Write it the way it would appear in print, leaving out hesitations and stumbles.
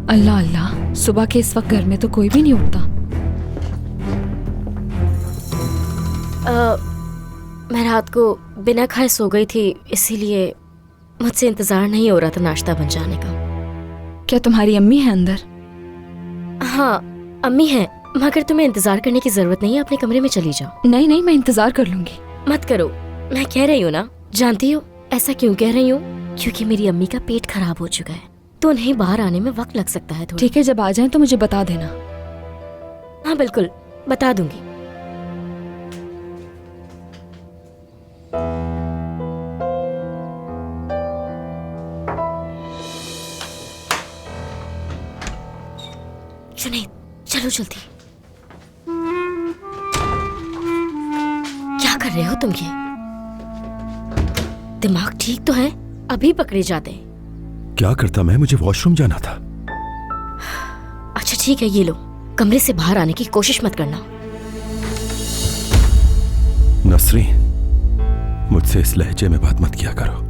अल्लाह अल्लाह, सुबह के इस वक्त घर में तो कोई भी नहीं उठता। मैं रात को बिना खाए सो गई थी, इसीलिए मुझसे इंतजार नहीं हो रहा था नाश्ता बन जाने का। क्या तुम्हारी अम्मी है अंदर? हाँ अम्मी है, मगर तुम्हें इंतजार करने की जरूरत नहीं है, अपने कमरे में चली जाओ। नहीं नहीं, मैं इंतजार कर लूंगी। मत करो, मैं कह रही हूँ ना। जानती हो ऐसा क्यों कह रही हूँ? क्योंकि मेरी अम्मी का पेट खराब हो चुका है, तो उन्हें बाहर आने में वक्त लग सकता है थोड़ा। ठीक है, जब आ जाएं तो मुझे बता देना। हाँ बिल्कुल, बता दूंगी। जुनैद चलो जल्दी। क्या कर रहे हो तुम? ये दिमाग ठीक तो है? अभी पकड़े जाते। क्या करता मैं? मुझे वॉशरूम जाना था। अच्छा ठीक है, ये लो। कमरे से बाहर आने की कोशिश मत करना। नसरीन, मुझसे इस लहजे में बात मत किया करो।